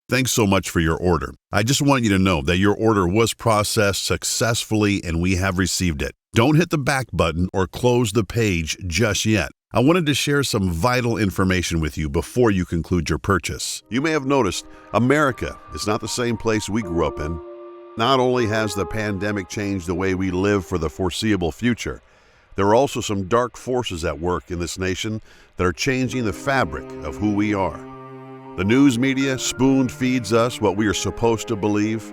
Thanks so much for your order. I just want you to know that your order was processed successfully and we have received it. Don't hit the back button or close the page just yet. I wanted to share some vital information with you before you conclude your purchase. You may have noticed America is not the same place we grew up in. Not only has the pandemic changed the way we live for the foreseeable future, there are also some dark forces at work in this nation that are changing the fabric of who we are. The news media spoon feeds us what we are supposed to believe.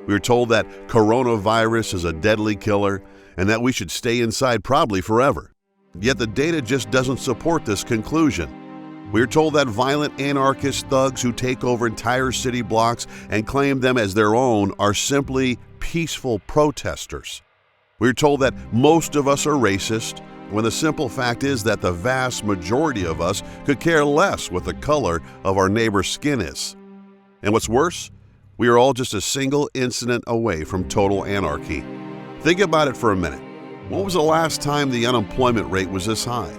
We are told that coronavirus is a deadly killer and that we should stay inside probably forever. Yet the data just doesn't support this conclusion. We are told that violent anarchist thugs who take over entire city blocks and claim them as their own are simply peaceful protesters. We are told that most of us are racist, when the simple fact is that the vast majority of us could care less what the color of our neighbor's skin is. And what's worse, we are all just a single incident away from total anarchy. Think about it for a minute. When was the last time the unemployment rate was this high?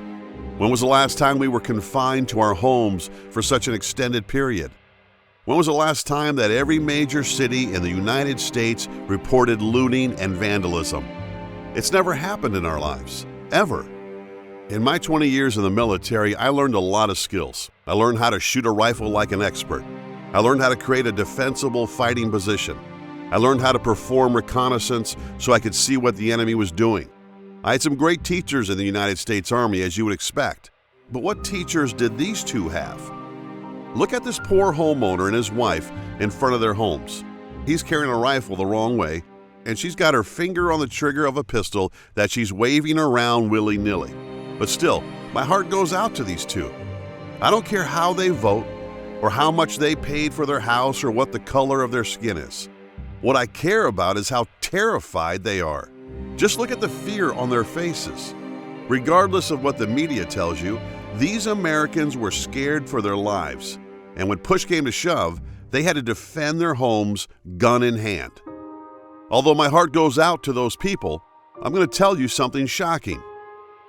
When was the last time we were confined to our homes for such an extended period? When was the last time that every major city in the United States reported looting and vandalism? It's never happened in our lives. Ever. In my 20 years in the military, I learned a lot of skills. I learned how to shoot a rifle like an expert. I learned how to create a defensible fighting position. I learned how to perform reconnaissance so I could see what the enemy was doing. I had some great teachers in the United States Army, as you would expect. But what teachers did these two have? Look at this poor homeowner and his wife in front of their homes. He's carrying a rifle the wrong way, and she's got her finger on the trigger of a pistol that she's waving around willy-nilly. But still, my heart goes out to these two. I don't care how they vote, or how much they paid for their house, or what the color of their skin is. What I care about is how terrified they are. Just look at the fear on their faces. Regardless of what the media tells you, these Americans were scared for their lives. And when push came to shove, they had to defend their homes gun in hand. Although my heart goes out to those people, I'm going to tell you something shocking.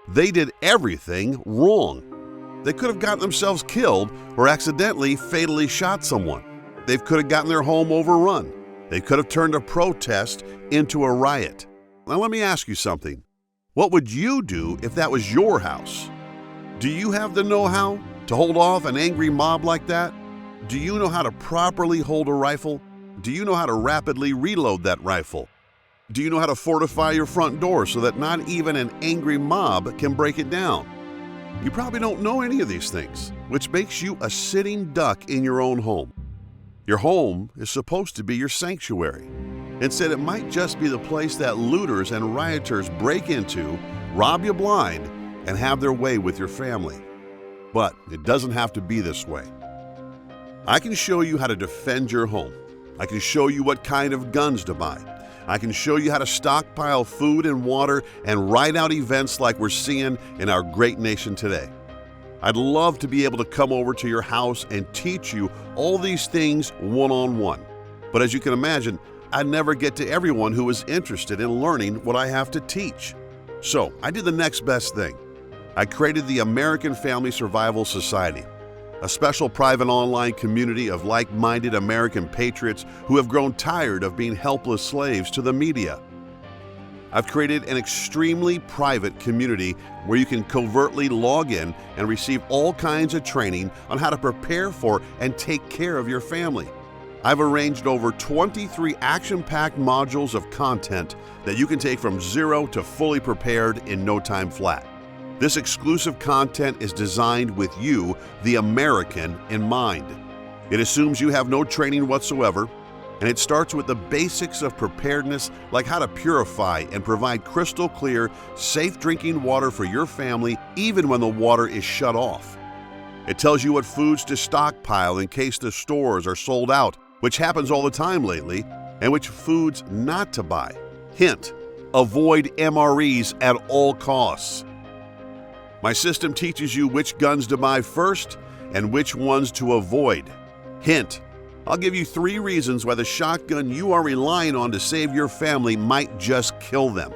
They did everything wrong. They could have gotten themselves killed or accidentally fatally shot someone. They could have gotten their home overrun. They could have turned a protest into a riot. Now let me ask you something. What would you do if that was your house? Do you have the know-how to hold off an angry mob like that? Do you know how to properly hold a rifle? Do you know how to rapidly reload that rifle? Do you know how to fortify your front door so that not even an angry mob can break it down? You probably don't know any of these things, which makes you a sitting duck in your own home. Your home is supposed to be your sanctuary. Instead, it might just be the place that looters and rioters break into, rob you blind, and have their way with your family. But it doesn't have to be this way. I can show you how to defend your home. I can show you what kind of guns to buy. I can show you how to stockpile food and water and ride out events like we're seeing in our great nation today. I'd love to be able to come over to your house and teach you all these things one-on-one. But as you can imagine, I'd never get to everyone who is interested in learning what I have to teach. So I did the next best thing. I created the American Family Survival Society, a special private online community of like-minded American patriots who have grown tired of being helpless slaves to the media. I've created an extremely private community where you can covertly log in and receive all kinds of training on how to prepare for and take care of your family. I've arranged over 23 action-packed modules of content that you can take from zero to fully prepared in no time flat. This exclusive content is designed with you, the American, in mind. It assumes you have no training whatsoever, and it starts with the basics of preparedness, like how to purify and provide crystal clear, safe drinking water for your family even when the water is shut off. It tells you what foods to stockpile in case the stores are sold out, which happens all the time lately, and which foods not to buy. Hint: avoid MREs at all costs. My system teaches you which guns to buy first and which ones to avoid. Hint: I'll give you 3 reasons why the shotgun you are relying on to save your family might just kill them.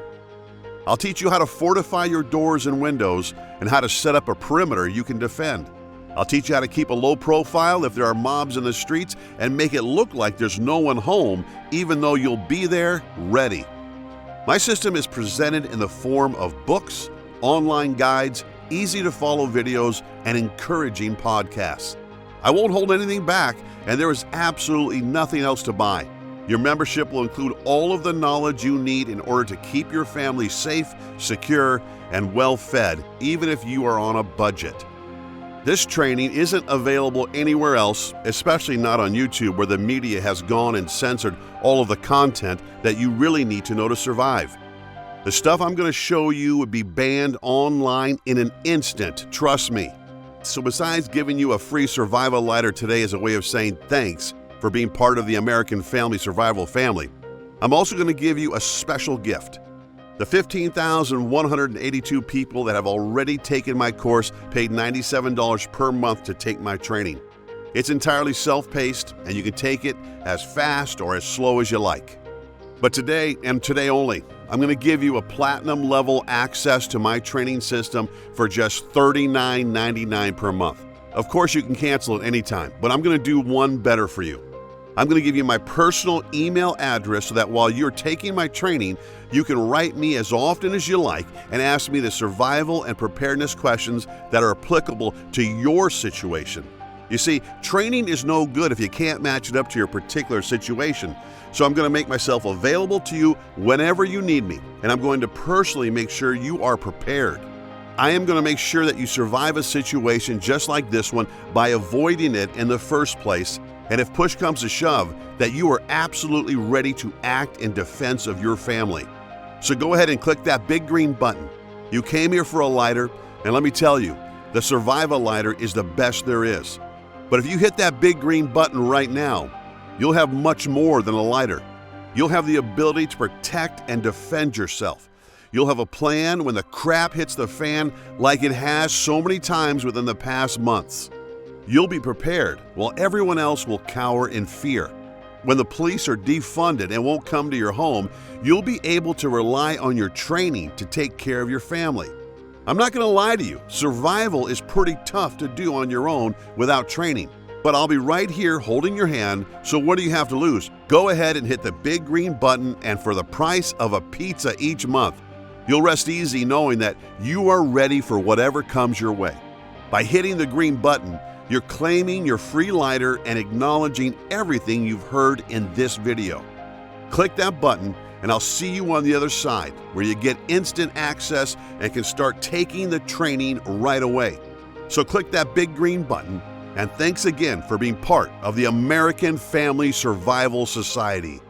I'll teach you how to fortify your doors and windows and how to set up a perimeter you can defend. I'll teach you how to keep a low profile if there are mobs in the streets and make it look like there's no one home, even though you'll be there ready. My system is presented in the form of books, online guides, easy-to-follow videos, and encouraging podcasts. I won't hold anything back, and there is absolutely nothing else to buy. Your membership will include all of the knowledge you need in order to keep your family safe, secure, and well-fed, even if you are on a budget. This training isn't available anywhere else, especially not on YouTube, where the media has gone and censored all of the content that you really need to know to survive. The stuff I'm going to show you would be banned online in an instant, trust me. So besides giving you a free survival lighter today as a way of saying thanks for being part of the American Family Survival family, I'm also going to give you a special gift. The 15,182 people that have already taken my course paid $97 per month to take my training. It's entirely self-paced, and you can take it as fast or as slow as you like. But today, and today only, I'm going to give you a platinum level access to my training system for just $39.99 per month. Of course, you can cancel at any time, but I'm going to do one better for you. I'm going to give you my personal email address so that while you're taking my training, you can write me as often as you like and ask me the survival and preparedness questions that are applicable to your situation. You see, training is no good if you can't match it up to your particular situation. So I'm going to make myself available to you whenever you need me, and I'm going to personally make sure you are prepared. I am going to make sure that you survive a situation just like this one by avoiding it in the first place, and if push comes to shove, that you are absolutely ready to act in defense of your family. So go ahead and click that big green button. You came here for a lighter, and let me tell you, the Survival Lighter is the best there is. But if you hit that big green button right now, you'll have much more than a lighter. You'll have the ability to protect and defend yourself. You'll have a plan when the crap hits the fan like it has so many times within the past months. You'll be prepared while everyone else will cower in fear. When the police are defunded and won't come to your home, you'll be able to rely on your training to take care of your family. I'm not going to lie to you, survival is pretty tough to do on your own without training. But I'll be right here holding your hand, so what do you have to lose? Go ahead and hit the big green button, and for the price of a pizza each month, you'll rest easy knowing that you are ready for whatever comes your way. By hitting the green button, you're claiming your free lighter and acknowledging everything you've heard in this video. Click that button, and I'll see you on the other side, where you get instant access and can start taking the training right away. So click that big green button, and thanks again for being part of the American Family Survival Society.